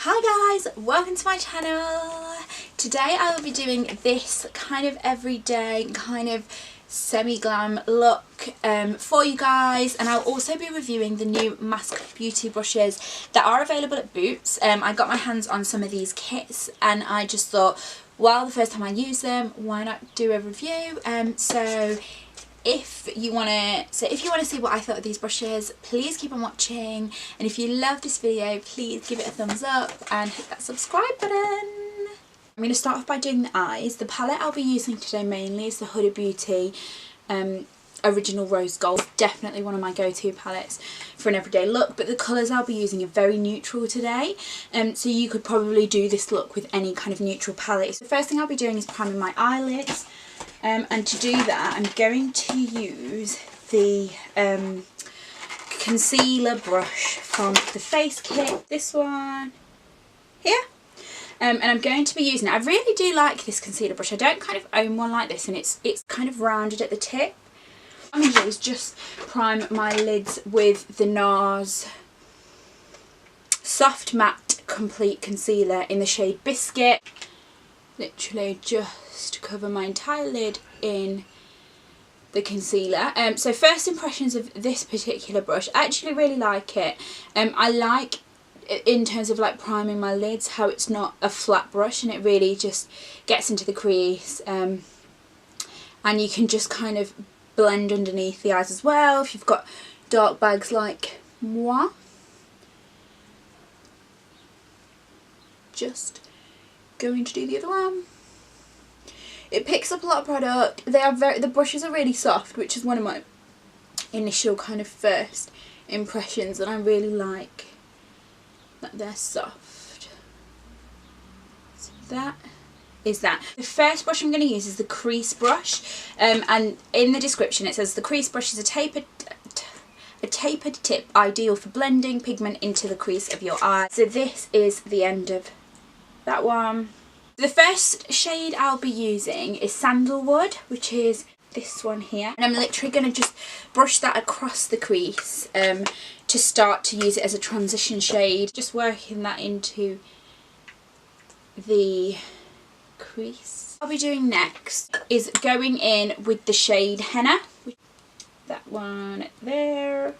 Hi guys, welcome to my channel. Today I will be doing this kind of everyday, kind of semi-glam look for you guys, and I'll also be reviewing the new Masqd beauty brushes that are available at Boots. I got my hands on some of these kits and I just thought, well, the first time I use them, why not do a review? So if you want to see what I thought of these brushes, please keep on watching, and if you love this video, please give it a thumbs up and hit that subscribe button. I'm going to start off by doing the eyes. The palette I'll be using today mainly is the Huda Beauty Original Rose Gold. Definitely one of my go-to palettes for an everyday look, but the colours I'll be using are very neutral today, so you could probably do this look with any kind of neutral palette. So the first thing I'll be doing is priming my eyelids. And to do that, I'm going to use the concealer brush from the face kit, this one here, and I'm going to be using it. I really do like this concealer brush. I don't kind of own one like this, and it's kind of rounded at the tip. What I'm going to do is just prime my lids with the NARS Soft Matte Complete Concealer in the shade Biscuit. Literally just cover my entire lid in the concealer. So first impressions of this particular brush, I actually really like it. I like, in terms of like priming my lids, how it's not a flat brush and it really just gets into the crease, and you can just kind of blend underneath the eyes as well if you've got dark bags like moi. Just going to do the other one. It picks up a lot of product. The brushes are really soft, which is one of my initial kind of first impressions, and I really like that they're soft. So that is that. The first brush I'm going to use is the crease brush, and in the description it says the crease brush is a tapered tip ideal for blending pigment into the crease of your eye. So this is the end of that one. The first shade I'll be using is Sandalwood, which is this one here, and I'm literally going to just brush that across the crease to start to use it as a transition shade, just working that into the crease. What I'll be doing next is going in with the shade Henna, that one there,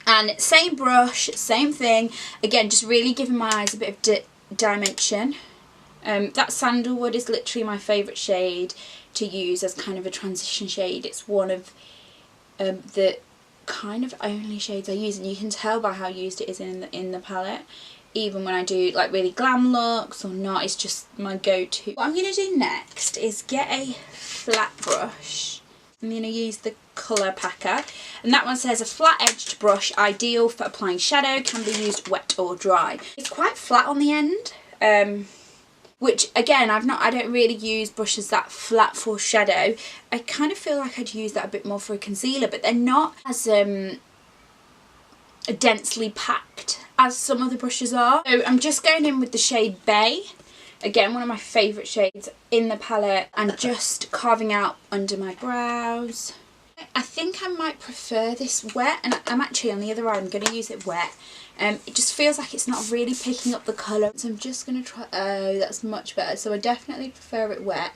and same brush, same thing, again just really giving my eyes a bit of dimension. That Sandalwood is literally my favourite shade to use as kind of a transition shade. It's one of the kind of only shades I use, and you can tell by how used it is in the palette. Even when I do like really glam looks or not, it's just my go-to. What I'm going to do next is get a flat brush. I'm going to use the Colour Packer, and that one says a flat-edged brush ideal for applying shadow, can be used wet or dry. It's quite flat on the end. Which again, I don't really use brushes that flat for shadow. I kind of feel like I'd use that a bit more for a concealer, but they're not as densely packed as some of the brushes are. So I'm just going in with the shade Bay, again one of my favourite shades in the palette, and just carving out under my brows. I think I might prefer this wet, and I'm actually on the other eye, I'm going to use it wet. It just feels like it's not really picking up the colour, so I'm just going to try, oh that's much better, so I definitely prefer it wet.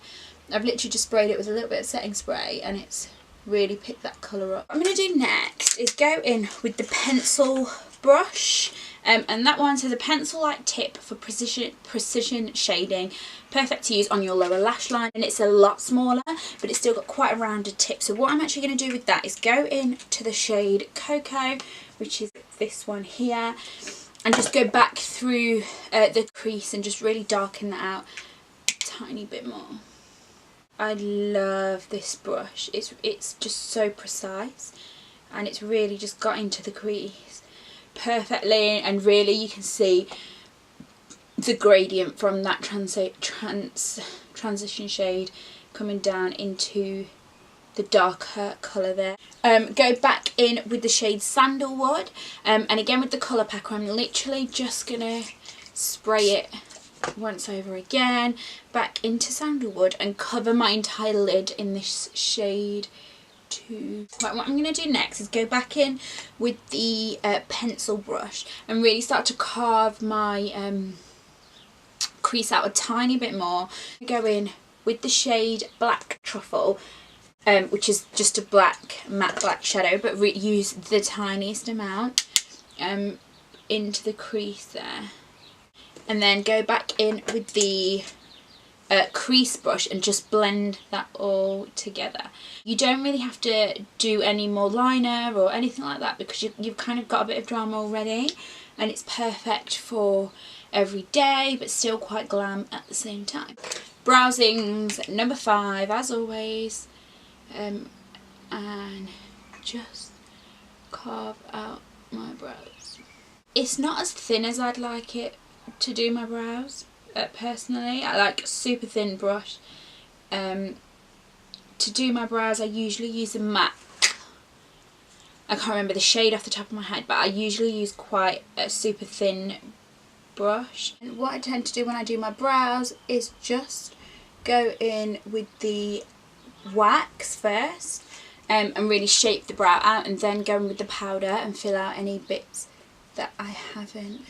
I've literally just sprayed it with a little bit of setting spray and it's really picked that colour up. What I'm going to do next is go in with the pencil brush, and that one says a pencil-like tip for precision shading, perfect to use on your lower lash line, and it's a lot smaller but it's still got quite a rounded tip. So what I'm actually going to do with that is go in to the shade Cocoa, which is this one here, and just go back through the crease and just really darken that out a tiny bit more. I love this brush. It's just so precise, and it's really just got into the crease perfectly, and really you can see the gradient from that transition shade coming down into the darker colour there. Go back in with the shade Sandalwood, and again with the Colour Packer I'm literally just gonna spray it once over again back into Sandalwood and cover my entire lid in this shade too. Right, what I'm going to do next is go back in with the pencil brush and really start to carve my crease out a tiny bit more. Go in with the shade Black Truffle, which is just a matte black shadow, but use the tiniest amount into the crease there. And then go back in with the crease brush and just blend that all together. You don't really have to do any more liner or anything like that because you've kind of got a bit of drama already, and it's perfect for every day but still quite glam at the same time. Browsings number 5 as always, and just carve out my brows. It's not as thin as I'd like it to do my brows. Personally, I like a super thin brush. To do my brows I usually use a matte, I can't remember the shade off the top of my head, but I usually use quite a super thin brush. And what I tend to do when I do my brows is just go in with the wax first and really shape the brow out, and then go in with the powder and fill out any bits that I haven't.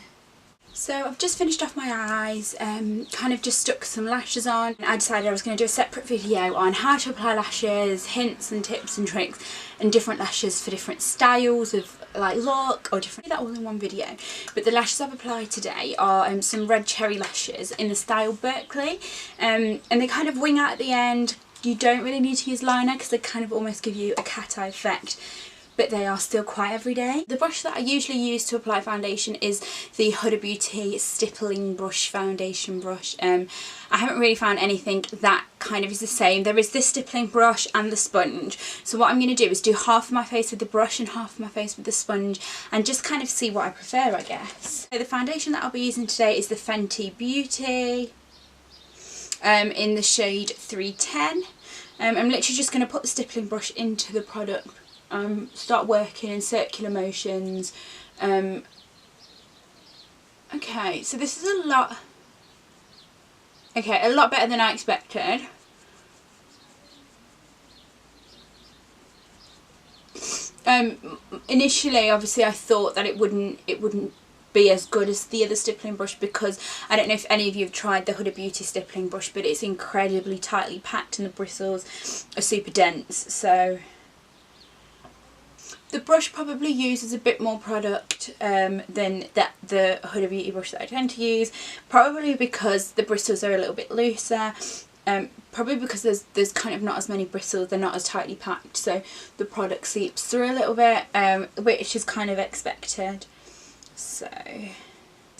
So I've just finished off my eyes, kind of just stuck some lashes on. I decided I was going to do a separate video on how to apply lashes, hints and tips and tricks, and different lashes for different styles of like look or different. That all in one video. But the lashes I've applied today are some red cherry lashes in the style Berkeley, and they kind of wing out at the end. You don't really need to use liner because they kind of almost give you a cat eye effect, but they are still quite everyday. The brush that I usually use to apply foundation is the Huda Beauty Stippling Brush foundation brush. I haven't really found anything that kind of is the same. There is this stippling brush and the sponge. So what I'm going to do is do half of my face with the brush and half of my face with the sponge and just kind of see what I prefer, I guess. So the foundation that I'll be using today is the Fenty Beauty in the shade 310. I'm literally just going to put the stippling brush into the product. Start working in circular motions. Okay, so this is a lot better than I expected. Initially obviously I thought that it wouldn't be as good as the other stippling brush, because I don't know if any of you have tried the Huda Beauty stippling brush, but it's incredibly tightly packed and the bristles are super dense. So the brush probably uses a bit more product than the Huda Beauty brush that I tend to use, probably because the bristles are a little bit looser, probably because there's kind of not as many bristles, they're not as tightly packed, so the product seeps through a little bit, which is kind of expected. So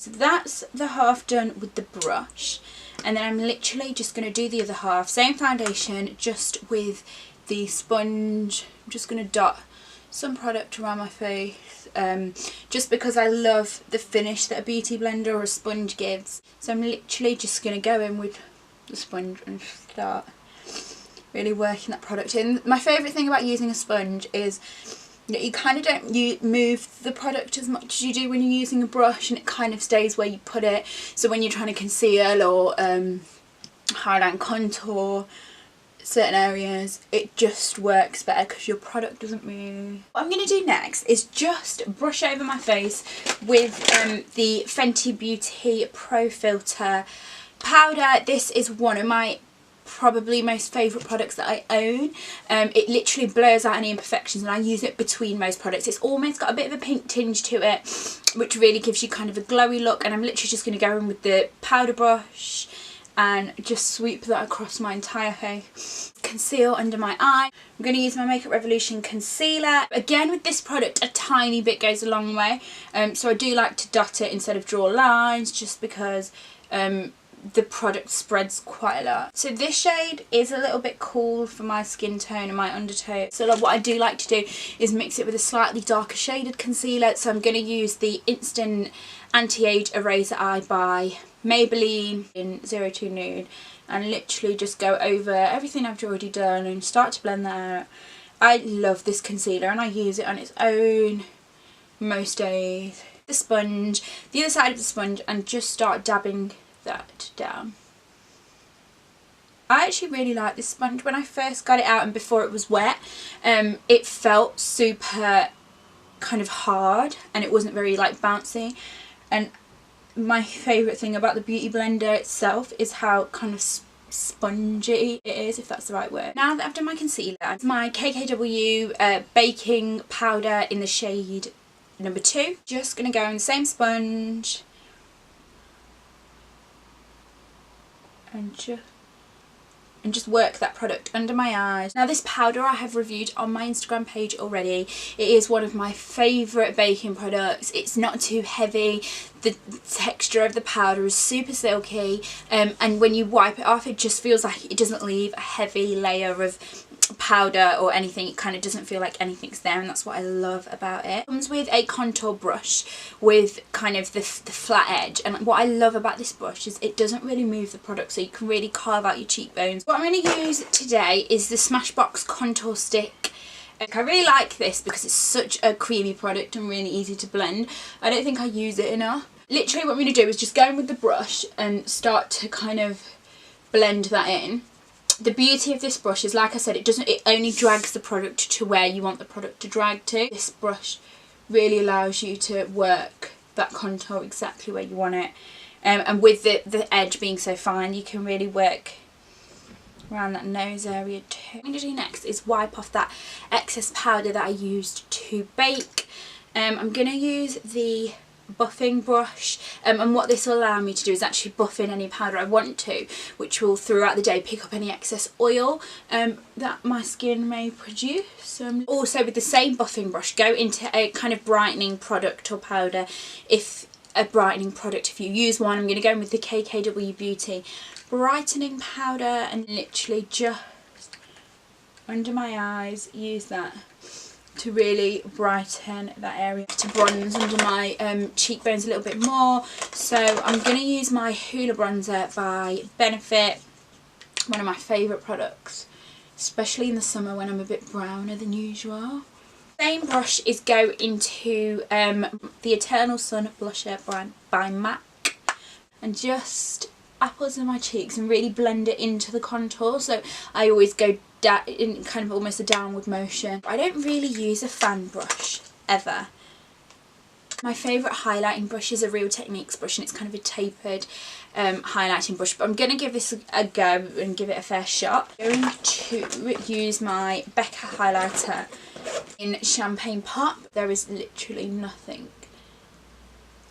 that's the half done with the brush, and then I'm literally just going to do the other half, same foundation, just with the sponge. I'm just going to dot some product around my face, just because I love the finish that a beauty blender or a sponge gives. So I'm literally just going to go in with the sponge and start really working that product in. My favourite thing about using a sponge is that you kind of don't move the product as much as you do when you're using a brush, and it kind of stays where you put it. So when you're trying to conceal or highlight and contour certain areas, it just works better because your product doesn't move. What I'm going to do next is just brush over my face with the Fenty Beauty Pro Filter powder. This is one of my probably most favourite products that I own. It literally blurs out any imperfections, and I use it between most products. It's almost got a bit of a pink tinge to it, which really gives you kind of a glowy look, and I'm literally just going to go in with the powder brush and just sweep that across my entire face. Conceal under my eye. I'm going to use my Makeup Revolution concealer. Again, with this product a tiny bit goes a long way, so I do like to dot it instead of draw lines, just because the product spreads quite a lot. So this shade is a little bit cool for my skin tone and my undertone, so what I do like to do is mix it with a slightly darker shaded concealer. So I'm going to use the Instant Anti-Age Eraser Eye by Maybelline in 02 Nude, and literally just go over everything I've already done and start to blend that out. I love this concealer and I use it on its own most days. The sponge, the other side of the sponge, and just start dabbing that down. I actually really like this sponge. When I first got it out and before it was wet, it felt super kind of hard and it wasn't very like bouncy, and my favourite thing about the Beauty Blender itself is how kind of spongy it is, if that's the right word. Now that I've done my concealer, my KKW baking powder in the shade number 2. Just going to go on the same sponge and just work that product under my eyes. Now this powder I have reviewed on my Instagram page already. It is one of my favourite baking products. It's not too heavy. The texture of the powder is super silky, and when you wipe it off it just feels like it doesn't leave a heavy layer of powder or anything. It kind of doesn't feel like anything's there, and that's what I love about it. It comes with a contour brush with kind of the flat edge, and what I love about this brush is it doesn't really move the product, so you can really carve out your cheekbones. What I'm going to use today is the Smashbox contour stick. I really like this because it's such a creamy product and really easy to blend. I don't think I use it enough. Literally what I'm going to do is just go in with the brush and start to kind of blend that in. The beauty of this brush is, like I said, it only drags the product to where you want the product to drag to. This brush really allows you to work that contour exactly where you want it. And with the edge being so fine, you can really work around that nose area too. What I'm going to do next is wipe off that excess powder that I used to bake. I'm going to use the buffing brush, and what this will allow me to do is actually buff in any powder I want to, which will throughout the day pick up any excess oil that my skin may produce. Also with the same buffing brush, go into a kind of brightening product or powder if you use one. I'm going to go in with the KKW Beauty brightening powder and literally just under my eyes use that to really brighten that area, to bronze under my cheekbones a little bit more. So I'm going to use my Hoola bronzer by Benefit, one of my favourite products, especially in the summer when I'm a bit browner than usual. Same brush is go into the Eternal Sun blusher by MAC and just apples in my cheeks and really blend it into the contour. So I always go in kind of almost a downward motion. I don't really use a fan brush ever. My favourite highlighting brush is a Real Techniques brush, and it's kind of a tapered highlighting brush, but I'm going to give this a go and give it a fair shot. I'm going to use my Becca highlighter in Champagne Pop. There is literally nothing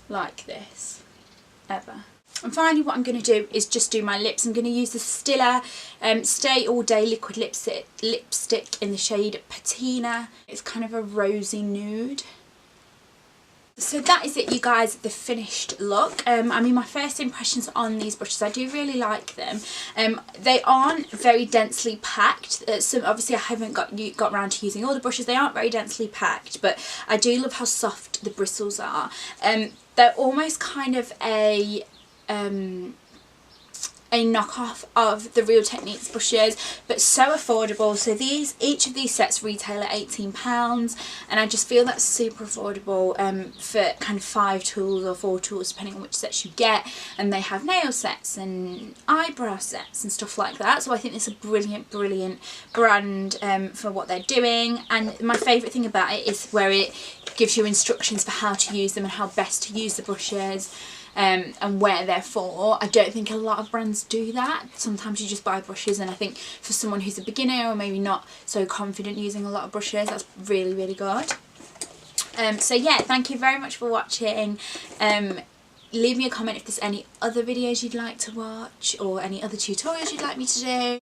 like this ever. And finally what I'm going to do is just do my lips. I'm going to use the Stila Stay All Day Liquid Lipstick in the shade Patina. It's kind of a rosy nude. So that is it, you guys, the finished look. I mean, my first impressions on these brushes, I do really like them. They aren't very densely packed. So obviously I haven't got around to using all the brushes. They aren't very densely packed, but I do love how soft the bristles are. They're almost kind of a knockoff of the Real Techniques brushes, but so affordable. So each of these sets retail at £18, and I just feel that's super affordable for kind of 5 tools or 4 tools depending on which sets you get. And they have nail sets and eyebrow sets and stuff like that, so I think it's a brilliant brand for what they're doing. And my favourite thing about it is where it gives you instructions for how to use them and how best to use the brushes. And where they're for. I don't think a lot of brands do that. Sometimes you just buy brushes, and I think for someone who's a beginner or maybe not so confident using a lot of brushes, that's really good. So yeah, thank you very much for watching. Leave me a comment if there's any other videos you'd like to watch or any other tutorials you'd like me to do.